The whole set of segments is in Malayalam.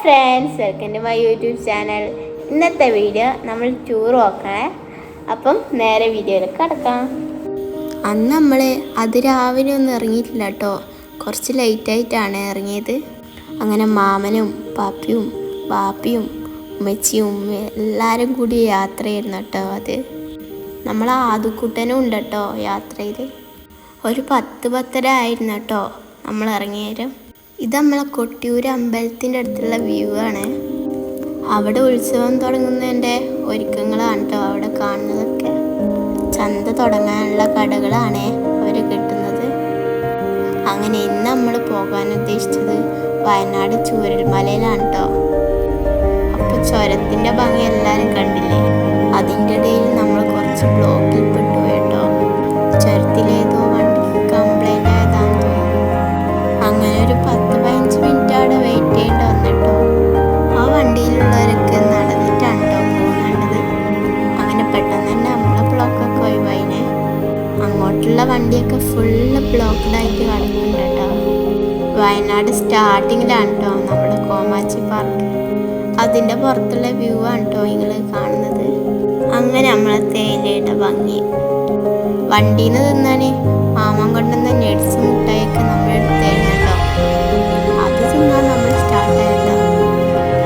Friends, welcome to my YouTube channel. ഇന്നത്തെ വീഡിയോ നമ്മൾ ടൂർ നോക്കണേ. അപ്പം നേരെ വീഡിയോയിലേക്ക് കടക്കാം. അന്ന് നമ്മൾ രാവിലെ ഒന്നും ഇറങ്ങിയിട്ടില്ല കേട്ടോ, കുറച്ച് ലേറ്റായിട്ടാണ് ഇറങ്ങിയത്. അങ്ങനെ മാമനും പാപ്പിയും ബാപ്പിയും ഉമ്മച്ചിയും എല്ലാവരും കൂടി യാത്രയായിരുന്നു കേട്ടോ. അത് നമ്മൾ ആദ്യക്കൂട്ടനും ഉണ്ട് കേട്ടോ യാത്രയിൽ. ഒരു 10-10:30 ആയിരുന്നു കേട്ടോ നമ്മൾ ഇറങ്ങിയേരം. ഇത് നമ്മളെ കൊട്ടിയൂർ അമ്പലത്തിൻ്റെ അടുത്തുള്ള വ്യൂ ആണ്. അവിടെ ഉത്സവം തുടങ്ങുന്നതിൻ്റെ ഒരുക്കങ്ങളാണ് കേട്ടോ അവിടെ കാണുന്നതൊക്കെ. ചന്ത തുടങ്ങാനുള്ള കടകളാണ് അവർ കിട്ടുന്നത്. അങ്ങനെ ഇന്ന് നമ്മൾ പോകാൻ ഉദ്ദേശിച്ചത് വയനാട് ചൂരൽമലയിലാണ് കേട്ടോ. അപ്പോൾ ചുരത്തിൻ്റെ ഭംഗി എല്ലാവരും കണ്ടില്ലേ. അതിൻ്റെ ഇടയിൽ നമ്മൾ കുറച്ച് ബ്ലോക്കിൽ പെട്ടു കേട്ടോ. ചുരത്തിലേതോ വണ്ടിക്ക് കംപ്ലൈൻ്റ് ആയതാണെന്ന് തോന്നുന്നു. അങ്ങനെ ഒരു 10-15 മിനിറ്റ് അവിടെ വെയിറ്റ് ചെയ്യേണ്ടി വന്നിട്ടോ. ആ വണ്ടിയിലുള്ളവരൊക്കെ നടന്നിട്ടാണ് കേട്ടോ പോകുന്നുണ്ടത്. അങ്ങനെ പെട്ടെന്ന് തന്നെ നമ്മളെ ബ്ലോക്കൊക്കെ ഒഴിവായിനെ. അങ്ങോട്ടുള്ള വണ്ടിയൊക്കെ ഫുള്ള് ബ്ലോക്കിലായിട്ട് കിടക്കുന്നുണ്ട് കേട്ടോ. വയനാട് സ്റ്റാർട്ടിങ്ങിലാണ് കേട്ടോ നമ്മുടെ കോമാച്ചി പാർക്ക്. അതിൻ്റെ പുറത്തുള്ള വ്യൂ ആണ് കേട്ടോ നിങ്ങൾ കാണുന്നത്. അങ്ങനെ നമ്മളെ തേയിലയുടെ ഭംഗി വണ്ടിയിൽ നിന്ന് തിന്നാൻ മാമൻ കൊണ്ടുവന്ന നട്സ് മുട്ടായൊക്കെ നമ്മൾ എടുത്തായിരുന്നു കേട്ടോ. അത് തിന്നാൻ നമ്മൾ സ്റ്റാർട്ടായിട്ടോ.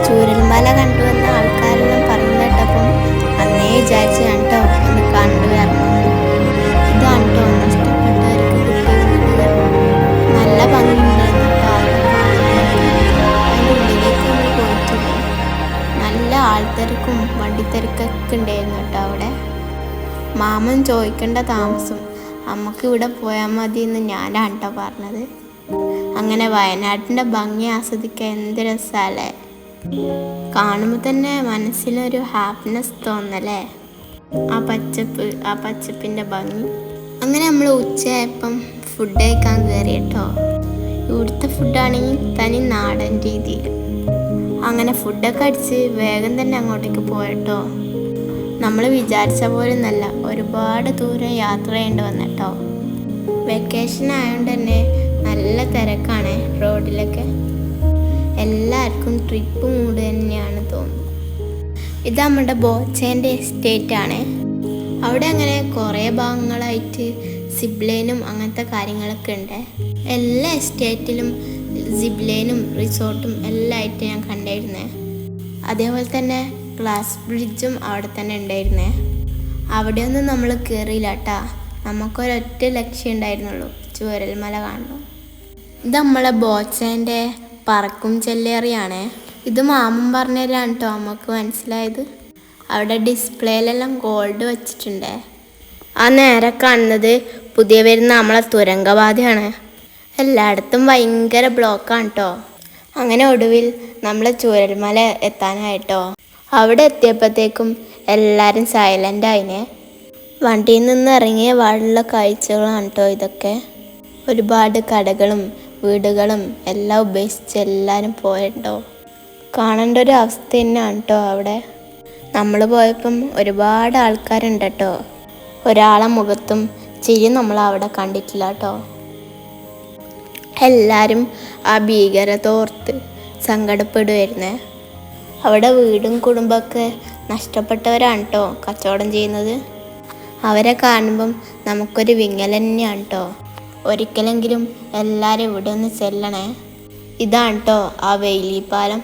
ചൂരൽമല കണ്ടുവന്ന ആൾക്കാരെല്ലാം പറയുന്ന കേട്ടപ്പം അന്നേ വിചാരിച്ചു കേട്ടോ ഒന്ന് കണ്ടുവരണം. ഇതാണ് കേട്ടോ നഷ്ടപ്പെട്ടവർക്ക് കിട്ടിയ വീട്. നല്ല ഭംഗിയുണ്ടായിരുന്നു കേട്ടോ. അതിൻ്റെ ഉള്ളിലേക്ക് നമ്മൾ പോയിട്ടില്ല. നല്ല ആൾത്തിരക്കും വണ്ടിത്തിരക്കൊക്കെ ഉണ്ടായിരുന്നു കേട്ടോ അവിടെ. മാമൻ ചോദിക്കേണ്ട താമസം നമുക്ക് ഇവിടെ പോയാൽ മതി എന്ന് ഞാനാണ് കേട്ടോ പറഞ്ഞത്. അങ്ങനെ വയനാട്ടിൻ്റെ ഭംഗി ആസ്വദിക്കാൻ എന്ത് രസമല്ലേ. കാണുമ്പോൾ തന്നെ മനസ്സിനൊരു ഹാപ്പിനെസ് തോന്നല്ലേ. ആ പച്ചപ്പിൻ്റെ ഭംഗി. അങ്ങനെ നമ്മൾ ഉച്ചയായപ്പം ഫുഡ് കഴിക്കാൻ കയറി കേട്ടോ. ഇവിടുത്തെ ഫുഡാണെങ്കിൽ തനി നാടൻ രീതിയിൽ. അങ്ങനെ ഫുഡൊക്കെ അടിച്ച് വേഗം തന്നെ അങ്ങോട്ടേക്ക് പോയട്ടോ. നമ്മൾ വിചാരിച്ച പോലെ നല്ല ഒരുപാട് ദൂരം യാത്ര ചെയ്യേണ്ടി വന്നിട്ടോ. വെക്കേഷൻ ആയതുകൊണ്ട് തന്നെ നല്ല തിരക്കാണ് റോഡിലൊക്കെ. എല്ലാവർക്കും ട്രിപ്പ് മൂഡ് തന്നെയാണ് തോന്നുന്നത്. ഇത് നമ്മുടെ ബോച്ചേൻ്റെ എസ്റ്റേറ്റ് ആണ്. അവിടെ അങ്ങനെ കുറേ ഭാഗങ്ങളായിട്ട് സിബ്ലൈനും അങ്ങനത്തെ കാര്യങ്ങളൊക്കെ ഉണ്ട്. എല്ലാ എസ്റ്റേറ്റിലും സിബ്ലൈനും റിസോർട്ടും എല്ലാം ആയിട്ട് ഞാൻ കണ്ടിരുന്നേ. അതേപോലെ തന്നെ ഗ്ലാസ് ബ്രിഡ്ജും അവിടെ തന്നെ ഉണ്ടായിരുന്നേ. അവിടെയൊന്നും നമ്മൾ കയറിയില്ല കേട്ടാ. നമുക്കൊരൊറ്റ ലക്ഷ്യം ഉണ്ടായിരുന്നുള്ളൂ, ചൂരൽമല കാണണം. ഇത് നമ്മളെ ബോച്ചേൻ്റെ പറക്കും ചെല്ലേറിയാണ്. ഇത് മാമൻ പറഞ്ഞുതരാണ് കേട്ടോ നമുക്ക് മനസ്സിലായത്. അവിടെ ഡിസ്പ്ലേയിലെല്ലാം ഗോൾഡ് വെച്ചിട്ടുണ്ട്. ആ നേരെ കാണുന്നത് പുതിയ വരുന്ന നമ്മളെ തുരങ്കപാതയാണ്. എല്ലായിടത്തും ഭയങ്കര ബ്ലോക്കാണ് കേട്ടോ. അങ്ങനെ ഒടുവിൽ നമ്മളെ ചൂരൽമല എത്താനായിട്ടോ. അവിടെ എത്തിയപ്പോഴത്തേക്കും എല്ലാവരും സൈലൻ്റ് ആയിനെ. വണ്ടിയിൽ നിന്ന് ഇറങ്ങിയ വഴിയുള്ള കാഴ്ചകളാണ് കേട്ടോ ഇതൊക്കെ. ഒരുപാട് കടകളും വീടുകളും എല്ലാം ഉപേക്ഷിച്ച് എല്ലാവരും പോയിട്ടോ. കാണേണ്ട ഒരു അവസ്ഥ തന്നെയാണ് കേട്ടോ അവിടെ. നമ്മൾ പോയപ്പം ഒരുപാട് ആൾക്കാരുണ്ട് കേട്ടോ. ഒരാളെ മുഖത്തും ചിരി നമ്മൾ അവിടെ കണ്ടിട്ടില്ല കേട്ടോ. എല്ലാവരും ആ ഭീകരത ഓർത്ത് സങ്കടപ്പെടുമായിരുന്നേ. അവിടെ വീടും കുടുംബമൊക്കെ നഷ്ടപ്പെട്ടവരാണ് കേട്ടോ കച്ചവടം ചെയ്യുന്നത്. അവരെ കാണുമ്പം നമുക്കൊരു വിങ്ങൽ തന്നെയാണ് കേട്ടോ. ഒരിക്കലെങ്കിലും എല്ലാവരും ഇവിടെ ഒന്ന് ചെല്ലണേ. ഇതാണ് കേട്ടോ ആ വേലിപ്പാലം.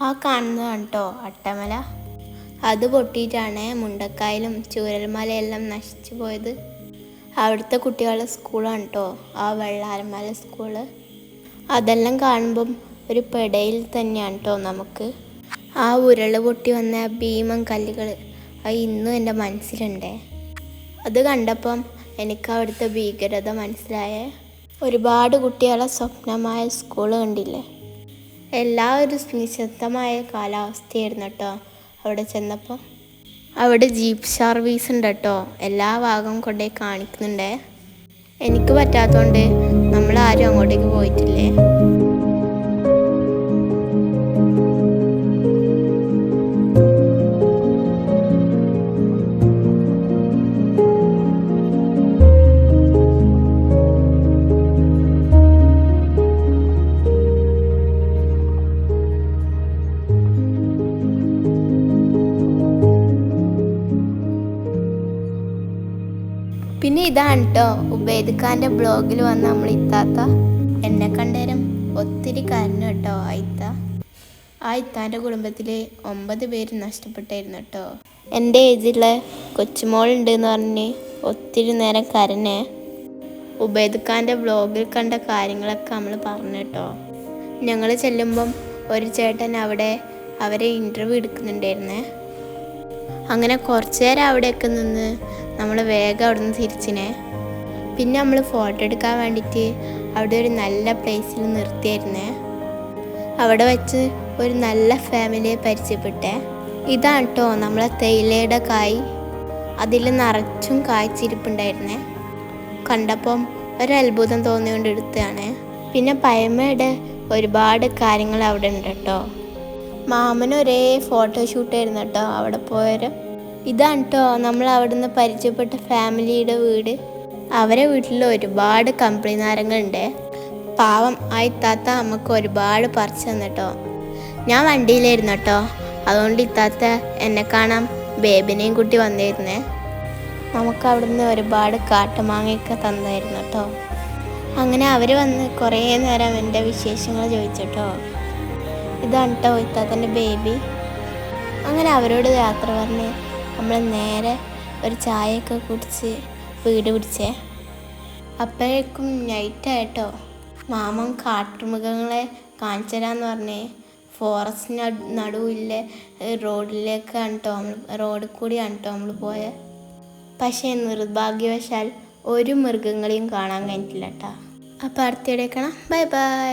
ആ കാണുന്നതാണ് കേട്ടോ അട്ടമല. അത് പൊട്ടിയിട്ടാണ് മുണ്ടക്കായലും ചൂരൽമലയെല്ലാം നശിച്ചു പോയത്. അവിടുത്തെ കുട്ടികളുടെ സ്കൂളാണ് കേട്ടോ ആ വെള്ളാരമല സ്കൂള്. അതെല്ലാം കാണുമ്പം ഒരു പെടയിൽ തന്നെയാണ് കേട്ടോ നമുക്ക്. ആ ഉരുൾ പൊട്ടി വന്ന ഭീമൻ കല്ലുകൾ അത് ഇന്നും എൻ്റെ മനസ്സിലുണ്ടേ. അത് കണ്ടപ്പം എനിക്ക് അവിടുത്തെ ഭീകരത മനസ്സിലായേ. ഒരുപാട് കുട്ടികളെ സ്വപ്നമായ സ്കൂൾ കണ്ടില്ലേ. എല്ലാവരും നിശബ്ദമായ കാലാവസ്ഥയായിരുന്നു കേട്ടോ അവിടെ ചെന്നപ്പോൾ. അവിടെ ജീപ്പ് സർവീസ് ഉണ്ട് കേട്ടോ, എല്ലാ ഭാഗവും കൊണ്ടുപോയി കാണിക്കുന്നുണ്ടേ. എനിക്ക് പറ്റാത്തതുകൊണ്ട് നമ്മളാരും അങ്ങോട്ടേക്ക് പോയിട്ടില്ലേ. പിന്നെ ഇതാണ് കേട്ടോ ഉബൈദ് ഖാൻ്റെ ബ്ലോഗിൽ വന്ന് നമ്മൾ ഇത്താത്ത എന്നെ കണ്ടേരം ഒത്തിരി കരഞ്ഞു കേട്ടോ. ആ ഇത്താൻ്റെ കുടുംബത്തിൽ 9 പേര് നഷ്ടപ്പെട്ടായിരുന്നു കേട്ടോ. എൻ്റെ ഏജിലുള്ള കൊച്ചുമോളുണ്ട് എന്ന് പറഞ്ഞ് ഒത്തിരി നേരം കരഞ്ഞേ. ഉബൈദ് ഖാൻ്റെ ബ്ലോഗിൽ കണ്ട കാര്യങ്ങളൊക്കെ നമ്മൾ പറഞ്ഞു കേട്ടോ. ഞങ്ങൾ ചെല്ലുമ്പം ഒരു ചേട്ടൻ അവിടെ അവരെ ഇൻ്റർവ്യൂ എടുക്കുന്നുണ്ടായിരുന്നേ. അങ്ങനെ കുറച്ച് നേരം അവിടെയൊക്കെ നിന്ന് നമ്മൾ വേഗം അവിടെ നിന്ന് തിരിച്ചിനെ. പിന്നെ നമ്മൾ ഫോട്ടോ എടുക്കാൻ വേണ്ടിയിട്ട് അവിടെ ഒരു നല്ല പ്ലേസിൽ നിർത്തിയായിരുന്നേ. അവിടെ വെച്ച് ഒരു നല്ല ഫാമിലിയെ പരിചയപ്പെട്ടേ. ഇതാണ് കേട്ടോ നമ്മളെ തേയിലയുടെ കായ്. അതിൽ നിറച്ചും കായ്ച്ചിരിപ്പുണ്ടായിരുന്നേ. കണ്ടപ്പം ഒരത്ഭുതം തോന്നിക്കൊണ്ട് എടുത്തതാണ്. പിന്നെ പയമയുടെ ഒരുപാട് കാര്യങ്ങൾ അവിടെ ഉണ്ട് കേട്ടോ. മാമന് ഒരേ ഫോട്ടോഷൂട്ടായിരുന്നു കേട്ടോ അവിടെ പോയവരും. ഇതാണ് കേട്ടോ നമ്മൾ അവിടെ നിന്ന് പരിചയപ്പെട്ട ഫാമിലിയുടെ വീട്. അവരെ വീട്ടിൽ ഒരുപാട് കമ്പിളി നാരങ്ങളുണ്ട്. പാവം ആ ഇത്താത്ത നമുക്ക് ഒരുപാട് പറിച്ചു തന്നിട്ടോ. ഞാൻ വണ്ടിയിലായിരുന്നു കേട്ടോ, അതുകൊണ്ട് ഇത്താത്ത എന്നെ കാണാൻ ബേബിനെയും കൂട്ടി വന്നിരുന്നേ. നമുക്ക് അവിടെ നിന്ന് ഒരുപാട് കാട്ടുമാങ്ങയൊക്കെ തന്നായിരുന്നു കേട്ടോ. അങ്ങനെ അവർ വന്ന് കുറേ നേരം എൻ്റെ വിശേഷങ്ങൾ ചോദിച്ചിട്ടോ. ഇതാണ് കേട്ടോ ഇത്താത്തൻ്റെ ബേബി. അങ്ങനെ അവരോട് യാത്ര പറഞ്ഞ് നമ്മൾ നേരെ ഒരു ചായയൊക്കെ കുടിച്ച് വീട് പിടിച്ചേ. അപ്പോഴേക്കും നൈറ്റായിട്ടോ. മാമൻ കാട്ടുമൃഗങ്ങളെ കാണിച്ചു തരാമെന്ന് പറഞ്ഞ് ഫോറസ്റ്റിന് നടുവിലെ റോഡിലേക്കാണ് കേട്ടോ റോഡിൽ കൂടിയാണ് കേട്ടോ നമ്മൾ പോയത്. പക്ഷേ നിർഭാഗ്യവശാൽ ഒരു മൃഗങ്ങളെയും കാണാൻ കഴിഞ്ഞിട്ടില്ല കേട്ടോ. അപ്പോൾ അടുത്തിടെ കാണാം. Bye bye.